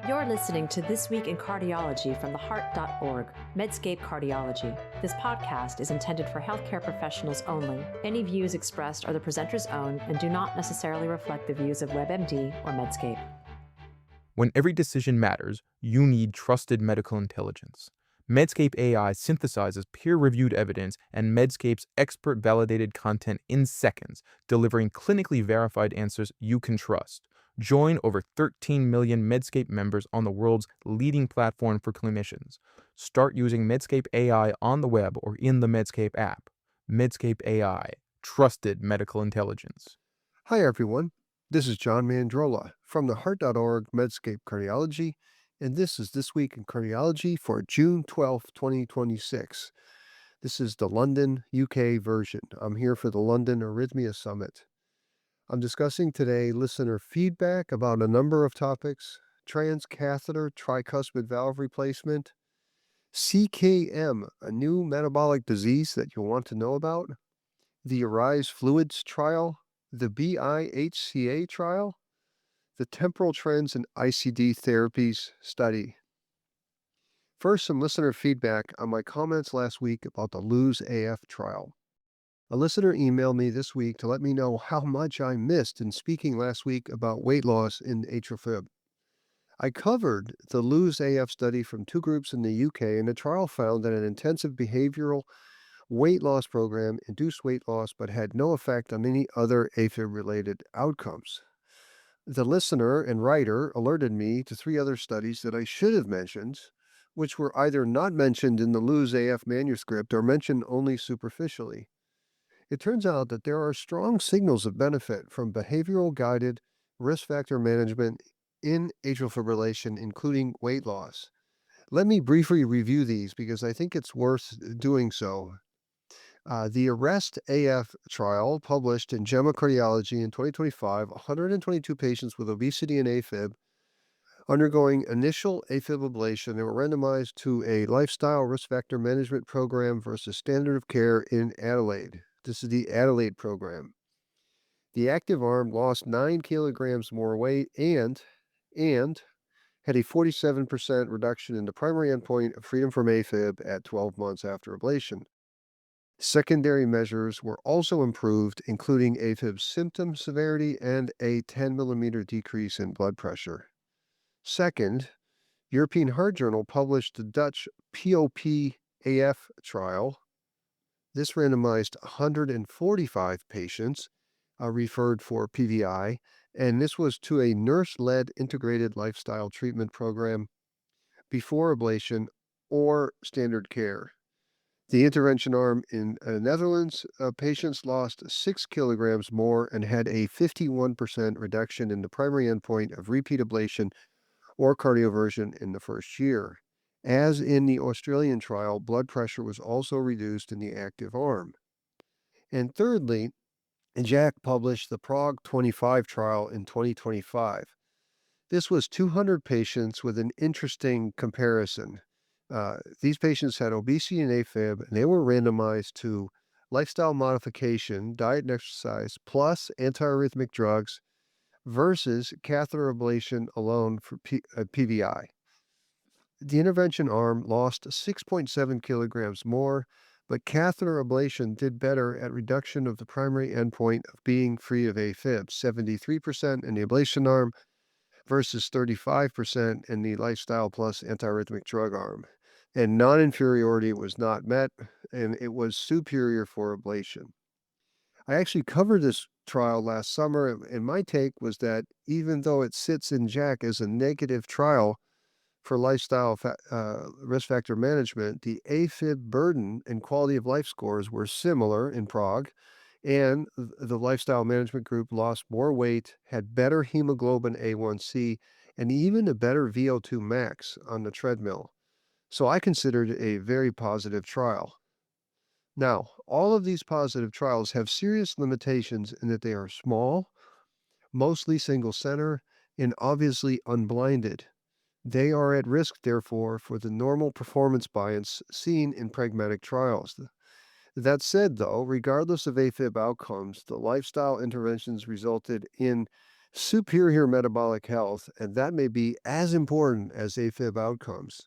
You're listening to This Week in Cardiology from theheart.org, Medscape Cardiology. This podcast is intended for healthcare professionals only. Any views expressed are the presenter's own and do not necessarily reflect the views of WebMD or Medscape. When every decision matters, you need trusted medical intelligence. Medscape AI synthesizes peer-reviewed evidence and Medscape's expert-validated content in seconds, delivering clinically verified answers you can trust. Join over 13 million Medscape members on the world's leading platform for clinicians. Start using Medscape AI on the web or in the Medscape app. Medscape AI, trusted medical intelligence. Hi, everyone. This is John Mandrola from theheart.org Medscape Cardiology, and this is This Week in Cardiology for June 12, 2026. This is the London, UK version. I'm here for the London Arrhythmia Summit. I'm discussing today listener feedback about a number of topics: transcatheter tricuspid valve replacement, CKM, a new metabolic disease that you'll want to know about, the ARISE Fluids trial, the BIHCA trial, the temporal trends in ICD therapies study. First, some listener feedback on my comments last week about the LOSE AF trial. A listener emailed me this week to let me know how much I missed in speaking last week about weight loss in atrial fib. I covered the LOSE AF study from two groups in the UK, and the trial found that an intensive behavioral weight loss program induced weight loss but had no effect on any other AFib-related outcomes. The listener and writer alerted me to three other studies that I should have mentioned, which were either not mentioned in the LOSE AF manuscript or mentioned only superficially. It turns out that there are strong signals of benefit from behavioral-guided risk factor management in atrial fibrillation, including weight loss. Let me briefly review these because I think it's worth doing so. The ARREST AF trial, published in JAMA Cardiology in 2025, 122 patients with obesity and AFib undergoing initial AFib ablation. They were randomized to a lifestyle risk factor management program versus standard of care in Adelaide. This is the Adelaide program. The active arm lost 9 kilograms more weight and had a 47% reduction in the primary endpoint of freedom from AFib at 12 months after ablation. Secondary measures were also improved, including AFib symptom severity and a 10 millimeter decrease in blood pressure. Second, European Heart Journal published the Dutch POP-AF trial. This randomized 145 patients referred for PVI, and this was to a nurse-led integrated lifestyle treatment program before ablation or standard care. The intervention arm in the Netherlands, patients lost 6 kilograms more and had a 51% reduction in the primary endpoint of repeat ablation or cardioversion in the first year. As in the Australian trial, blood pressure was also reduced in the active arm. And thirdly, JAC published the Prague 25 trial in 2025. This was 200 patients with an interesting comparison. These patients had obesity and AFib, and they were randomized to lifestyle modification, diet and exercise, plus antiarrhythmic drugs versus catheter ablation alone for PVI. The intervention arm lost 6.7 kilograms more, but catheter ablation did better at reduction of the primary endpoint of being free of AFib, 73% in the ablation arm versus 35% in the lifestyle plus antiarrhythmic drug arm. And non-inferiority was not met, and it was superior for ablation. I actually covered this trial last summer, and my take was that even though it sits in JAC as a negative trial for lifestyle risk factor management, the AFib burden and quality of life scores were similar in Prague, and the lifestyle management group lost more weight, had better hemoglobin A1C, and even a better VO2 max on the treadmill. So I considered it a very positive trial. Now, all of these positive trials have serious limitations in that they are small, mostly single center, and obviously unblinded. They are at risk, therefore, for the normal performance bias seen in pragmatic trials. That said, though, regardless of AFib outcomes, the lifestyle interventions resulted in superior metabolic health, and that may be as important as AFib outcomes.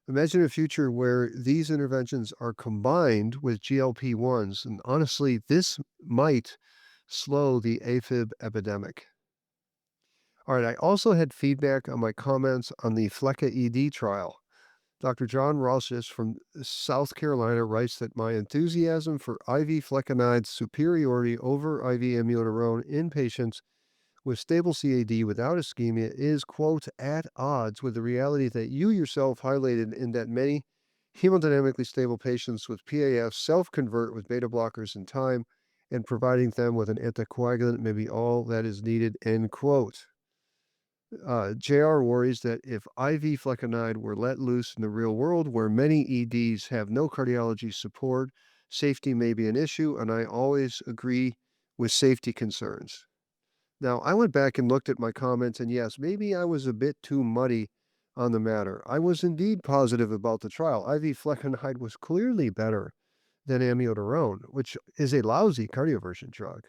Imagine a future where these interventions are combined with GLP-1s, and honestly, this might slow the AFib epidemic. All right, I also had feedback on my comments on the FLECA ED trial. Dr. John Rossis from South Carolina writes that my enthusiasm for IV flecanide's superiority over IV amiodarone in patients with stable CAD without ischemia is, quote, at odds with the reality that you yourself highlighted in that many hemodynamically stable patients with PAF self-convert with beta blockers in time, and providing them with an anticoagulant may be all that is needed, end quote. JR worries that if IV flecainide were let loose in the real world, where many EDs have no cardiology support, safety may be an issue, and I always agree with safety concerns. Now, I went back and looked at my comments, and yes, maybe I was a bit too muddy on the matter. I was indeed positive about the trial. IV flecainide was clearly better than amiodarone, which is a lousy cardioversion drug.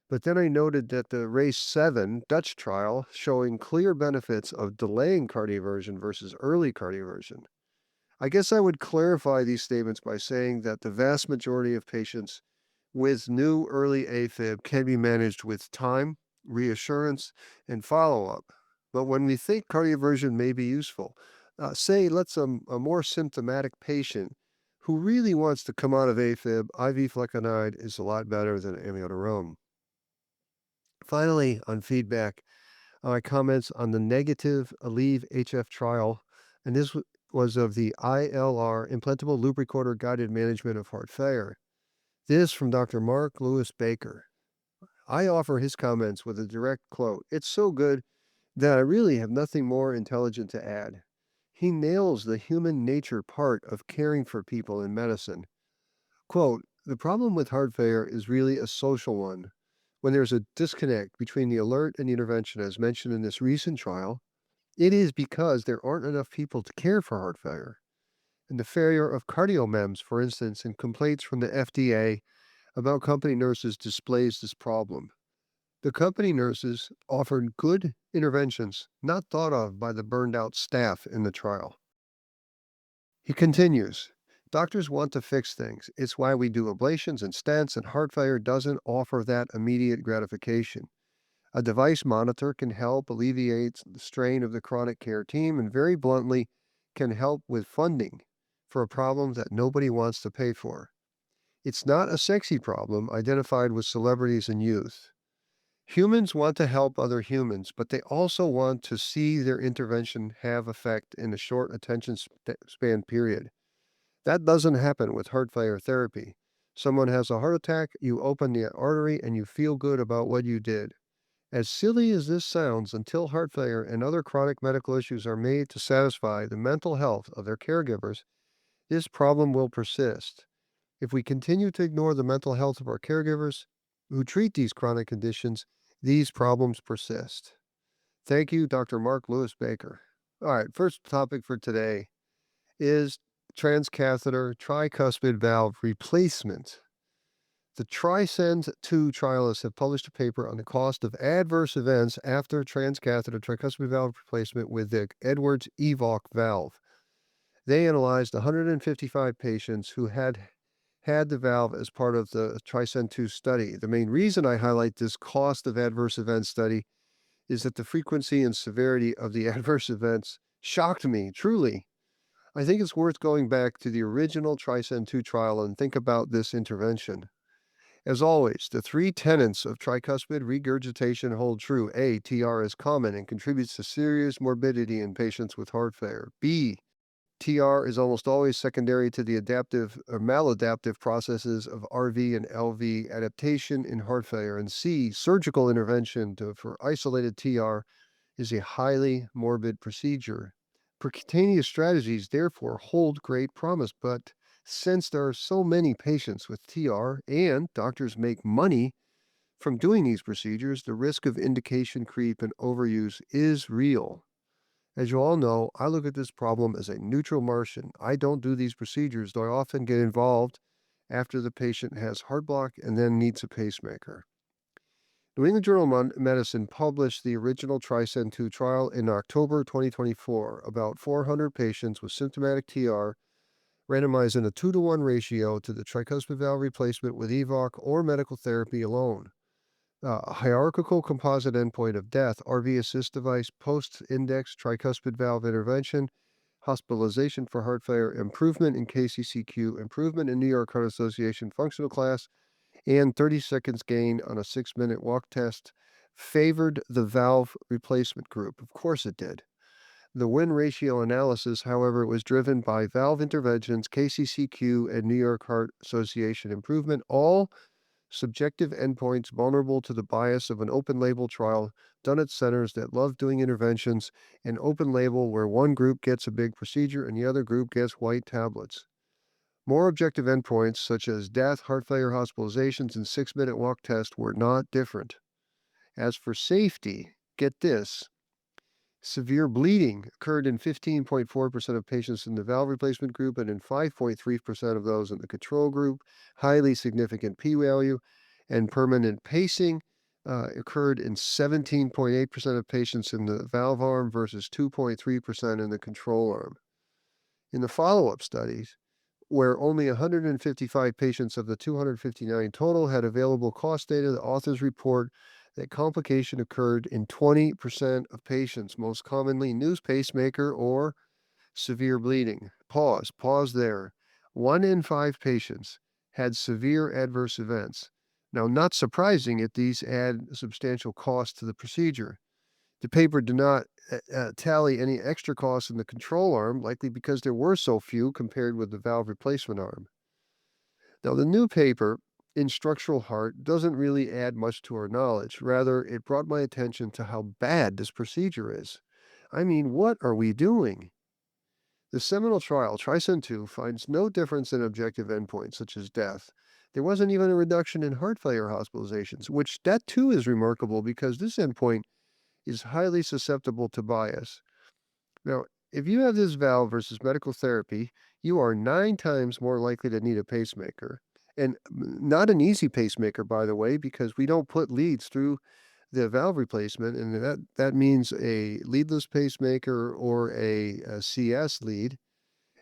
But then I noted that the Race 7 Dutch trial showing clear benefits of delaying cardioversion versus early cardioversion. I guess I would clarify these statements by saying that the vast majority of patients with new early AFib can be managed with time, reassurance, and follow-up. But when we think cardioversion may be useful, say let's a more symptomatic patient who really wants to come out of AFib, IV flecainide is a lot better than amiodarone. Finally, on feedback, my comments on the negative Aleve HF trial, and this was of the ILR, implantable loop recorder guided management of heart failure. This from Dr. Mark Lewis Baker. I offer his comments with a direct quote. It's so good that I really have nothing more intelligent to add. He nails the human nature part of caring for people in medicine. Quote, the problem with heart failure is really a social one. When there's a disconnect between the alert and the intervention, as mentioned in this recent trial, it is because there aren't enough people to care for heart failure. And the failure of cardiomems, for instance, and complaints from the FDA about company nurses displays this problem. The company nurses offered good interventions not thought of by the burned out staff in the trial. He continues, doctors want to fix things. It's why we do ablations and stents, and heart failure doesn't offer that immediate gratification. A device monitor can help alleviate the strain of the chronic care team and very bluntly can help with funding for a problem that nobody wants to pay for. It's not a sexy problem identified with celebrities and youth. Humans want to help other humans, but they also want to see their intervention have effect in a short attention span period. That doesn't happen with heart failure therapy. Someone has a heart attack, you open the artery, and you feel good about what you did. As silly as this sounds, until heart failure and other chronic medical issues are made to satisfy the mental health of their caregivers, this problem will persist. If we continue to ignore the mental health of our caregivers who treat these chronic conditions, these problems persist. Thank you, Dr. Mark Lewis Baker. All right, first topic for today is transcatheter tricuspid valve replacement. The TRISCEND-2 trialists have published a paper on the cost of adverse events after transcatheter tricuspid valve replacement with the Edwards EVOC valve. They analyzed 155 patients who had the valve as part of the TRISCEND-2 study. The main reason I highlight this cost of adverse events study is that the frequency and severity of the adverse events shocked me, truly. I think it's worth going back to the original TRISCEND-2 trial and think about this intervention. As always, the three tenets of tricuspid regurgitation hold true. A, TR is common and contributes to serious morbidity in patients with heart failure. B, TR is almost always secondary to the adaptive or maladaptive processes of RV and LV adaptation in heart failure. And C, surgical intervention for isolated TR is a highly morbid procedure. Percutaneous strategies therefore hold great promise, but since there are so many patients with TR and doctors make money from doing these procedures, the risk of indication creep and overuse is real. As you all know, I look at this problem as a neutral Martian. I don't do these procedures, though I often get involved after the patient has heart block and then needs a pacemaker. New England Journal of Medicine published the original TRISCEND 2 trial in October 2024. About 400 patients with symptomatic TR randomized in a 2-to-1 ratio to the tricuspid valve replacement with EVOC or medical therapy alone. A hierarchical composite endpoint of death, RV assist device, post-index tricuspid valve intervention, hospitalization for heart failure, improvement in KCCQ, improvement in New York Heart Association functional class, and 30 seconds gain on a 6-minute walk test favored the valve replacement group. Of course it did. The win ratio analysis, however, was driven by valve interventions, KCCQ, and New York Heart Association improvement, all subjective endpoints vulnerable to the bias of an open-label trial done at centers that love doing interventions, and open label where one group gets a big procedure and the other group gets white tablets. More objective endpoints, such as death, heart failure hospitalizations, and 6-minute walk test, were not different. As for safety, get this. Severe bleeding occurred in 15.4% of patients in the valve replacement group and in 5.3% of those in the control group. Highly significant p-value. And permanent pacing occurred in 17.8% of patients in the valve arm versus 2.3% in the control arm. In the follow-up studies, where only 155 patients of the 259 total had available cost data, the authors report that complication occurred in 20% of patients, most commonly new pacemaker or severe bleeding. Pause there. 1 in 5 patients had severe adverse events. Now, not surprising if these add substantial cost to the procedure. The paper did not tally any extra costs in the control arm, likely because there were so few compared with the valve replacement arm. Now, the new paper in structural heart doesn't really add much to our knowledge. Rather, it brought my attention to how bad this procedure is. I mean, what are we doing? The seminal trial, TRISCEND 2, finds no difference in objective endpoints such as death. There wasn't even a reduction in heart failure hospitalizations, which that too is remarkable because this endpoint is highly susceptible to bias. Now, if you have this valve versus medical therapy, you are 9 times more likely to need a pacemaker. And not an easy pacemaker, by the way, because we don't put leads through the valve replacement, and that means a leadless pacemaker or a CS lead.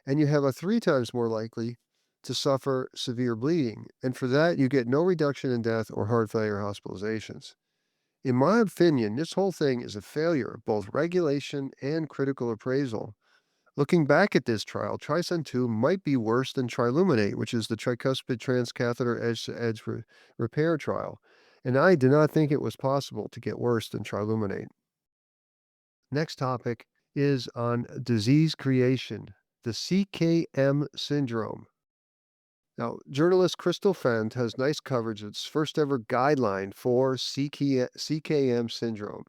And you have a 3 times more likely to suffer severe bleeding. And for that, you get no reduction in death or heart failure hospitalizations. In my opinion, this whole thing is a failure of both regulation and critical appraisal. Looking back at this trial, TRISCEND 2 might be worse than Triluminate, which is the tricuspid transcatheter edge-to-edge repair trial. And I do not think it was possible to get worse than Triluminate. Next topic is on disease creation, the CKM syndrome. Now, journalist Crystal Fent has nice coverage of its first ever guideline for CKM syndrome.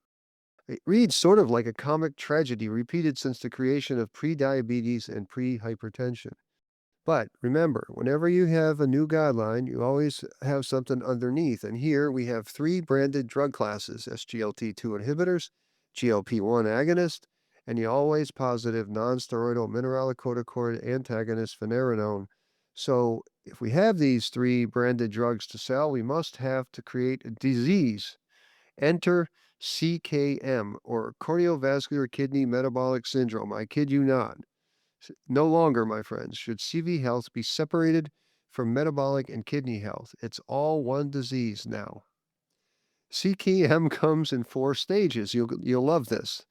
It reads sort of like a comic tragedy repeated since the creation of prediabetes and pre-hypertension. But remember, whenever you have a new guideline, you always have something underneath. And here we have 3 branded drug classes, SGLT2 inhibitors, GLP-1 agonist, and the always positive non-steroidal mineralocorticoid antagonist finerenone. So if we have these 3 branded drugs to sell, we must have to create a disease. Enter CKM, or cardiovascular kidney metabolic syndrome. I kid you not. No longer, my friends, should CV health be separated from metabolic and kidney health. It's all one disease now. CKM comes in 4 stages. You'll love this.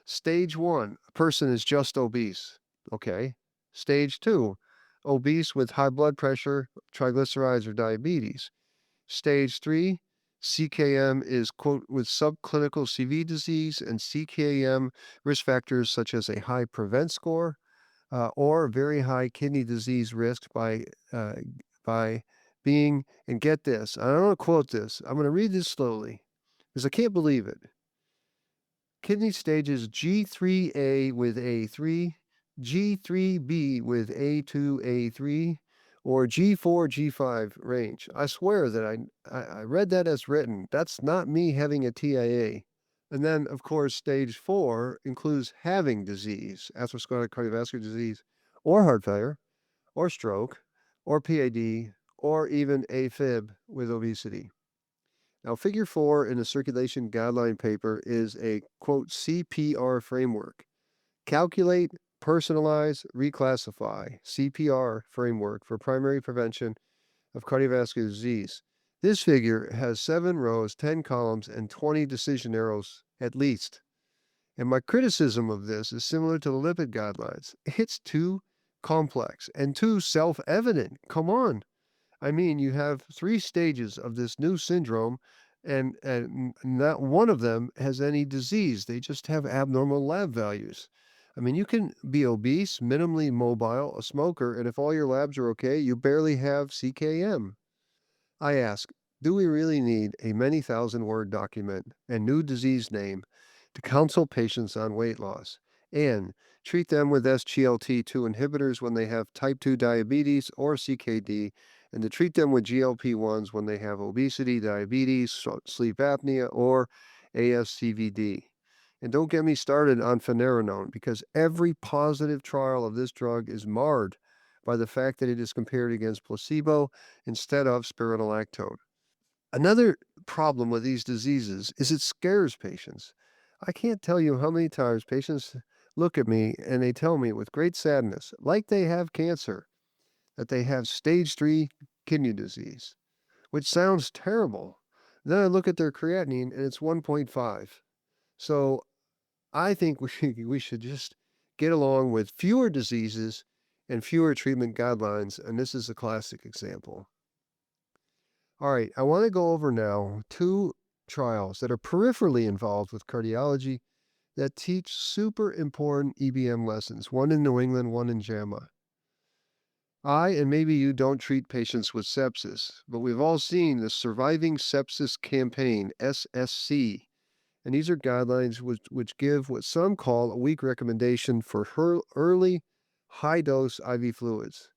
Stage 1, a person is just obese. Okay. Stage 2, obese with high blood pressure, triglycerides, or diabetes. Stage 3, CKM is, quote, with subclinical CV disease and CKM risk factors such as a high prevent score or very high kidney disease risk by being, and get this, I don't want to quote this, I'm going to read this slowly because I can't believe it. Kidney stages G3A with A3, G3B with A2, A3, or G4, G5 range. I swear that I read that as written. That's not me having a TIA. And then, of course, stage 4 includes having disease, atherosclerotic cardiovascular disease, or heart failure, or stroke, or PAD, or even AFib with obesity. Now, figure 4 in the circulation guideline paper is a quote CPR framework. Calculate, personalize, reclassify CPR framework for primary prevention of cardiovascular disease. This figure has 7 rows, 10 columns, and 20 decision arrows at least. And my criticism of this is similar to the lipid guidelines. It's too complex and too self-evident. Come on. I mean, you have 3 stages of this new syndrome, and not one of them has any disease. They just have abnormal lab values. I mean, you can be obese, minimally mobile, a smoker, and if all your labs are okay, you barely have CKM. I ask, do we really need a many thousand word document and new disease name to counsel patients on weight loss and treat them with SGLT2 inhibitors when they have type 2 diabetes or CKD, and to treat them with GLP-1s when they have obesity, diabetes, sleep apnea, or ASCVD? And don't get me started on finerenone, because every positive trial of this drug is marred by the fact that it is compared against placebo instead of spironolactone. Another problem with these diseases is it scares patients. I can't tell you how many times patients look at me and they tell me with great sadness, like they have cancer, that they have stage 3 kidney disease, which sounds terrible. Then I look at their creatinine and it's 1.5. So I think we should just get along with fewer diseases and fewer treatment guidelines, and this is a classic example. All right, I want to go over now 2 trials that are peripherally involved with cardiology that teach super important EBM lessons, one in New England, one in JAMA. And maybe you don't treat patients with sepsis, but we've all seen the Surviving Sepsis Campaign, SSC. And these are guidelines which give what some call a weak recommendation for early high-dose IV fluids.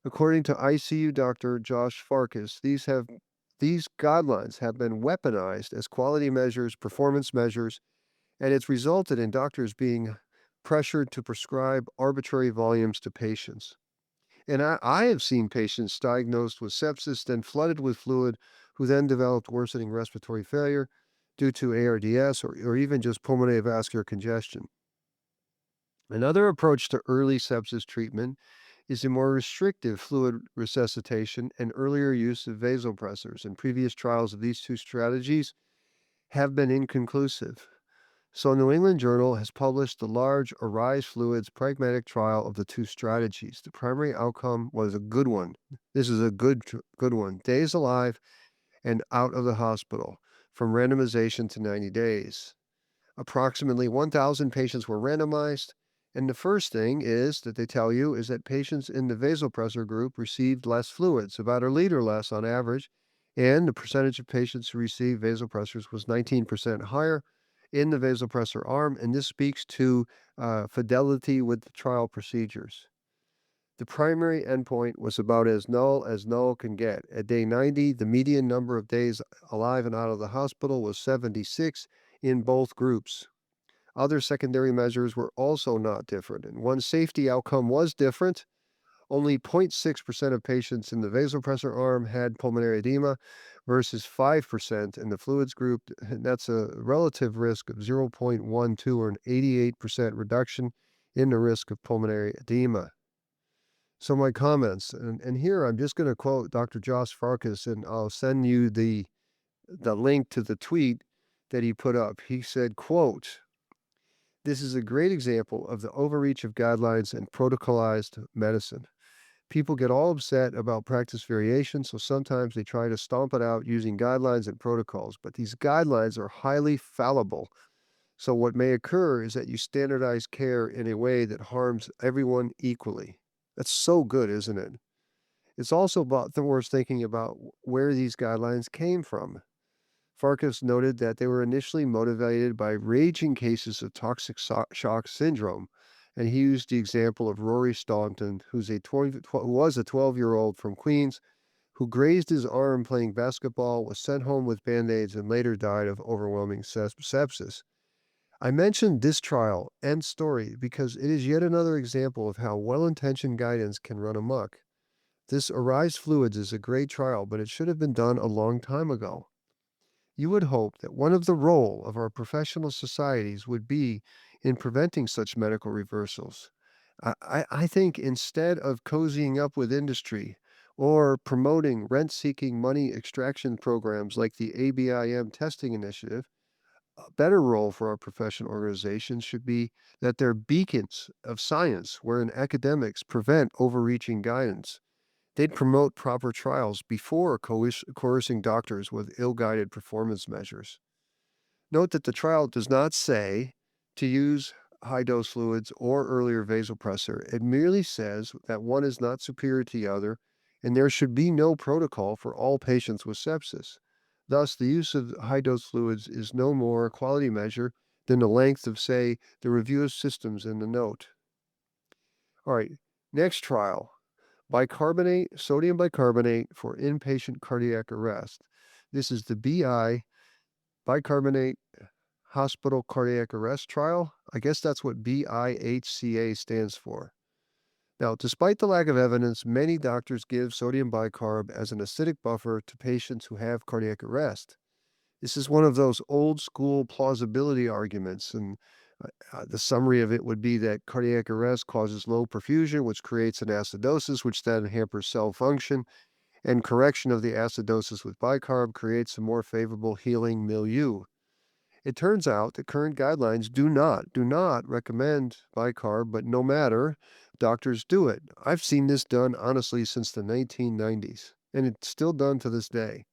According to ICU Dr. Josh Farkas, these guidelines have been weaponized as quality measures, performance measures, and it's resulted in doctors being pressured to prescribe arbitrary volumes to patients. And I have seen patients diagnosed with sepsis, then flooded with fluid, who then developed worsening respiratory failure due to ARDS or even just pulmonary vascular congestion. Another approach to early sepsis treatment is a more restrictive fluid resuscitation and earlier use of vasopressors, and previous trials of these 2 strategies have been inconclusive. So New England Journal has published the large Arise Fluids pragmatic trial of the 2 strategies. The primary outcome was a good one. This is a good one. Days alive and out of the hospital from randomization to 90 days. Approximately 1,000 patients were randomized, and the first thing is that they tell you is that patients in the vasopressor group received less fluids, about a liter less on average, and the percentage of patients who received vasopressors was 19% higher in the vasopressor arm, and this speaks to fidelity with the trial procedures. The primary endpoint was about as null can get. At day 90, the median number of days alive and out of the hospital was 76 in both groups. Other secondary measures were also not different, and one safety outcome was different. Only 0.6% of patients in the vasopressor arm had pulmonary edema versus 5% in the fluids group. And that's a relative risk of 0.12 or an 88% reduction in the risk of pulmonary edema. So my comments, and here I'm just going to quote Dr. Josh Farkas, and I'll send you the link to the tweet that he put up. He said, quote, "This is a great example of the overreach of guidelines and protocolized medicine. People get all upset about practice variation, so sometimes they try to stomp it out using guidelines and protocols, but these guidelines are highly fallible. So what may occur is that you standardize care in a way that harms everyone equally." That's so good, isn't it? It's also worth thinking about where these guidelines came from. Farkas noted that they were initially motivated by raging cases of toxic shock syndrome, and he used the example of Rory Staunton, who was a 12-year-old from Queens, who grazed his arm playing basketball, was sent home with Band-Aids, and later died of overwhelming sepsis. I mentioned this trial and story because it is yet another example of how well-intentioned guidance can run amok. This Arise Fluids is a great trial, but it should have been done a long time ago. You would hope that one of the role of our professional societies would be in preventing such medical reversals. I think instead of cozying up with industry or promoting rent-seeking money extraction programs like the ABIM testing initiative, a better role for our professional organizations should be that they're beacons of science wherein academics prevent overreaching guidance. They'd promote proper trials before coercing doctors with ill-guided performance measures. Note that the trial does not say to use high-dose fluids or earlier vasopressor. It merely says that one is not superior to the other, and there should be no protocol for all patients with sepsis. Thus, the use of high-dose fluids is no more a quality measure than the length of, say, the review of systems in the note. All right, next trial. Bicarbonate, sodium bicarbonate for inpatient cardiac arrest. This is the bicarbonate hospital cardiac arrest trial. I guess that's what BIHCA stands for. Now, despite the lack of evidence, many doctors give sodium bicarb as an acidic buffer to patients who have cardiac arrest. This is one of those old school plausibility arguments, and the summary of it would be that cardiac arrest causes low perfusion, which creates an acidosis, which then hampers cell function, and correction of the acidosis with bicarb creates a more favorable healing milieu. It turns out that current guidelines do not recommend bicarb, but no matter, doctors do it. I've seen this done honestly since the 1990s, and it's still done to this day.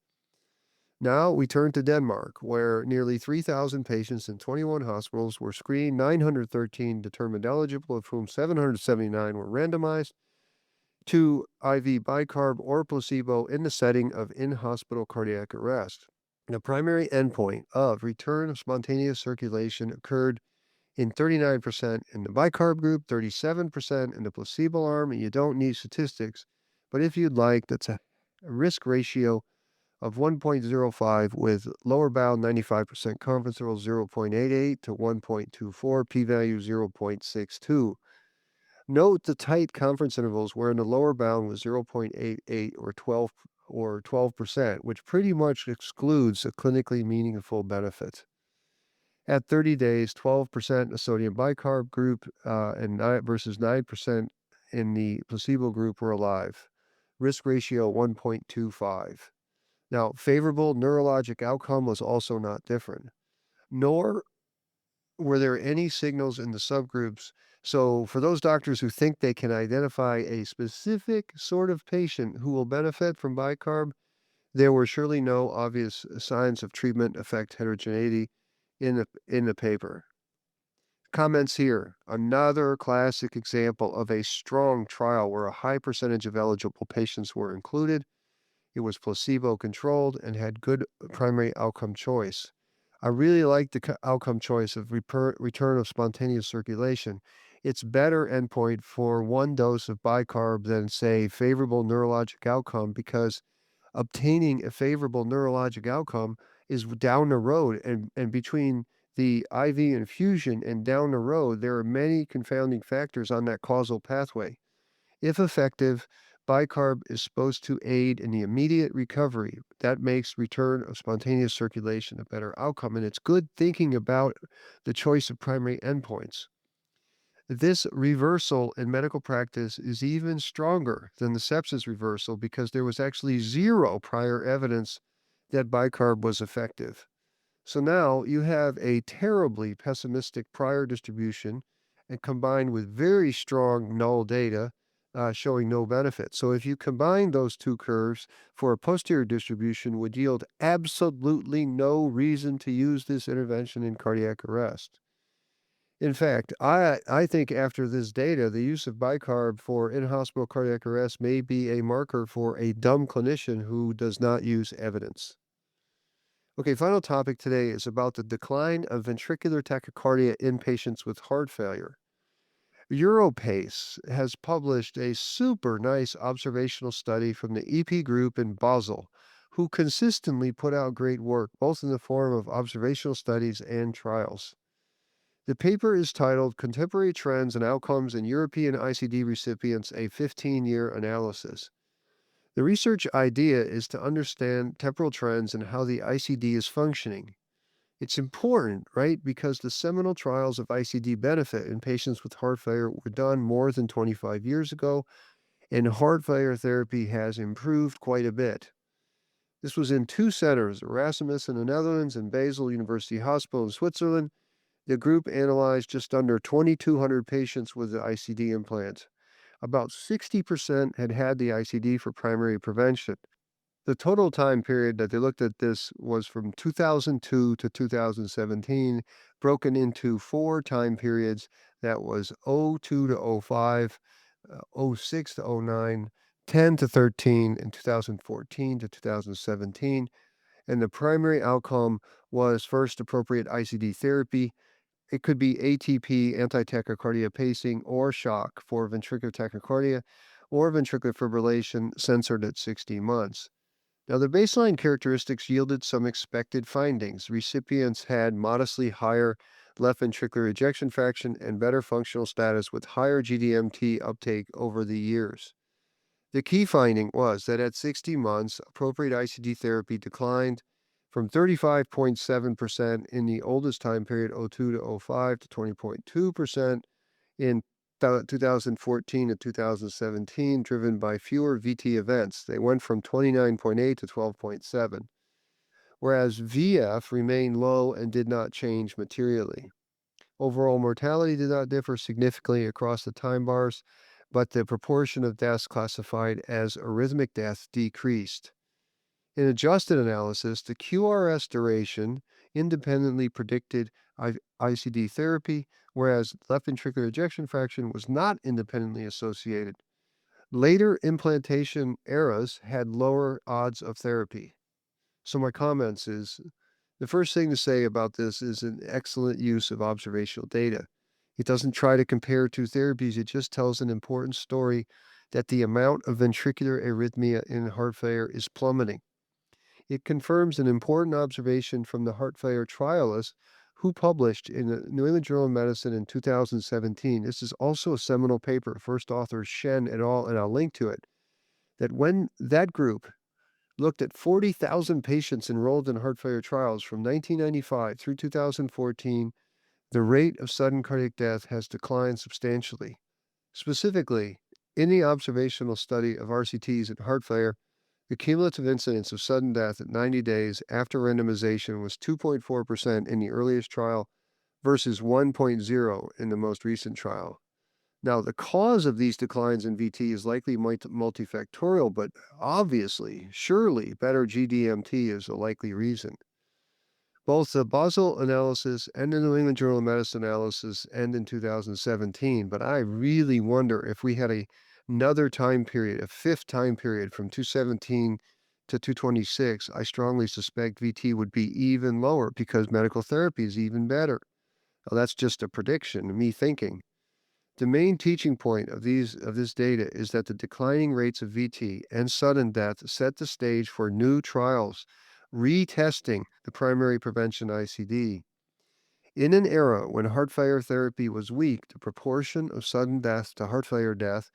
Now we turn to Denmark, where nearly 3,000 patients in 21 hospitals were screened, 913 determined eligible, of whom 779 were randomized to IV bicarb or placebo in the setting of in-hospital cardiac arrest. The primary endpoint of return of spontaneous circulation occurred in 39% in the bicarb group, 37% in the placebo arm, and you don't need statistics, but if you'd like, that's a risk ratio of 1.05 with lower bound 95% confidence interval 0.88 to 1.24, p-value 0.62. Note the tight confidence intervals wherein the lower bound was 0.88 or 12%, which pretty much excludes a clinically meaningful benefit. At 30 days, 12% in the sodium bicarb group versus 9% in the placebo group were alive. Risk ratio 1.25. Now, favorable neurologic outcome was also not different, nor were there any signals in the subgroups. So for those doctors who think they can identify a specific sort of patient who will benefit from bicarb, there were surely no obvious signs of treatment effect heterogeneity in the paper. Comments here. Another classic example of a strong trial where a high percentage of eligible patients were included. It was placebo-controlled and had good primary outcome choice. I really like the outcome choice of return of spontaneous circulation. It's better endpoint for one dose of bicarb than, say, favorable neurologic outcome, because obtaining a favorable neurologic outcome is down the road, and between the IV infusion and down the road, there are many confounding factors on that causal pathway. If effective, bicarb is supposed to aid in the immediate recovery. That makes return of spontaneous circulation a better outcome, and it's good thinking about the choice of primary endpoints. This reversal in medical practice is even stronger than the sepsis reversal because there was actually zero prior evidence that bicarb was effective. So now you have a terribly pessimistic prior distribution and combined with very strong null data showing no benefit. So if you combine those two curves for a posterior distribution would yield absolutely no reason to use this intervention in cardiac arrest. In fact, I think after this data, the use of bicarb for in-hospital cardiac arrest may be a marker for a dumb clinician who does not use evidence. Okay, final topic today is about the decline of ventricular tachycardia in patients with heart failure. Europace has published a super nice observational study from the EP group in Basel, who consistently put out great work, both in the form of observational studies and trials. The paper is titled Contemporary Trends and Outcomes in European ICD Recipients, a 15-year analysis. The research idea is to understand temporal trends and how the ICD is functioning. It's important, right? Because the seminal trials of ICD benefit in patients with heart failure were done more than 25 years ago, and heart failure therapy has improved quite a bit. This was in two centers, Erasmus in the Netherlands and Basel University Hospital in Switzerland. The group analyzed just under 2,200 patients with the ICD implant. About 60% had had the ICD for primary prevention. The total time period that they looked at this was from 2002 to 2017, broken into four time periods. That was '02 to '05, '06 to '09, 10 to 13, and 2014 to 2017. And the primary outcome was first appropriate ICD therapy. It could be ATP, anti-tachycardia pacing, or shock for ventricular tachycardia, or ventricular fibrillation censored at 60 months. Now, the baseline characteristics yielded some expected findings. Recipients had modestly higher left ventricular ejection fraction and better functional status with higher GDMT uptake over the years. The key finding was that at 60 months, appropriate ICD therapy declined from 35.7% in the oldest time period, '02 to '05, to 20.2% in 2014 to 2017, driven by fewer VT events. They went from 29.8 to 12.7, whereas VF remained low and did not change materially. Overall mortality did not differ significantly across the time bars, but the proportion of deaths classified as arrhythmic deaths decreased. In adjusted analysis, the QRS duration independently predicted ICD therapy, whereas left ventricular ejection fraction was not independently associated. Later implantation eras had lower odds of therapy. So my comments is, the first thing to say about this is an excellent use of observational data. It doesn't try to compare two therapies, it just tells an important story that the amount of ventricular arrhythmia in heart failure is plummeting. It confirms an important observation from the heart failure trialists who published in the New England Journal of Medicine in 2017. This is also a seminal paper, first author Shen et al., and I'll link to it, that when that group looked at 40,000 patients enrolled in heart failure trials from 1995 through 2014, the rate of sudden cardiac death has declined substantially. Specifically, in the observational study of RCTs in heart failure, the cumulative incidence of sudden death at 90 days after randomization was 2.4% in the earliest trial versus 1.0 in the most recent trial. Now, the cause of these declines in VT is likely multifactorial, but obviously, surely, better GDMT is a likely reason. Both the Basel analysis and the New England Journal of Medicine analysis end in 2017, but I really wonder if we had another time period, a fifth time period from 217 to 226, I strongly suspect VT would be even lower because medical therapy is even better. Now, that's just a prediction, me thinking. The main teaching point of this data is that the declining rates of VT and sudden death set the stage for new trials, retesting the primary prevention ICD. In an era when heart failure therapy was weak, the proportion of sudden death to heart failure death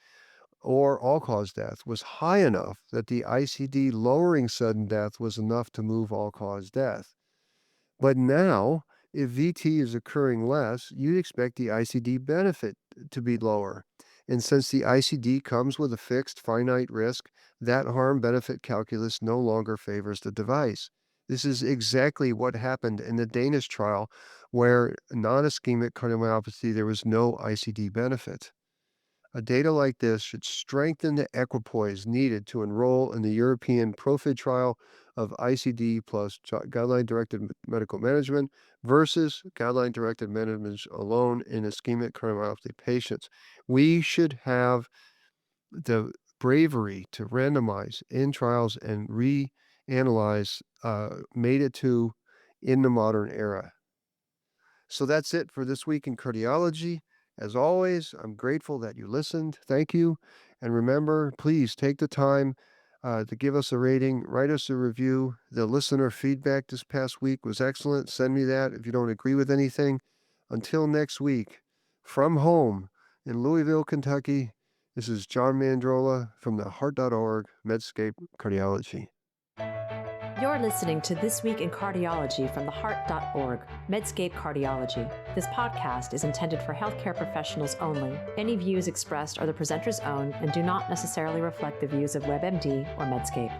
or all-cause death was high enough that the ICD lowering sudden death was enough to move all-cause death. But now, if VT is occurring less, you'd expect the ICD benefit to be lower. And since the ICD comes with a fixed finite risk, that harm-benefit calculus no longer favors the device. This is exactly what happened in the Danish trial, where non-ischemic cardiomyopathy, there was no ICD benefit. A data like this should strengthen the equipoise needed to enroll in the European PROFID trial of ICD plus guideline-directed medical management versus guideline-directed management alone in ischemic cardiomyopathy patients. We should have the bravery to randomize in trials and reanalyze MADA 2 in the modern era. So that's it for this week in cardiology. As always, I'm grateful that you listened. Thank you. And remember, please take the time to give us a rating, write us a review. The listener feedback this past week was excellent. Send me that if you don't agree with anything. Until next week, from home in Louisville, Kentucky, This is John Mandrola from the Heart.org Medscape Cardiology. You're listening to This Week in Cardiology from the Heart.org, Medscape Cardiology. This podcast is intended for healthcare professionals only. Any views expressed are the presenter's own and do not necessarily reflect the views of WebMD or Medscape.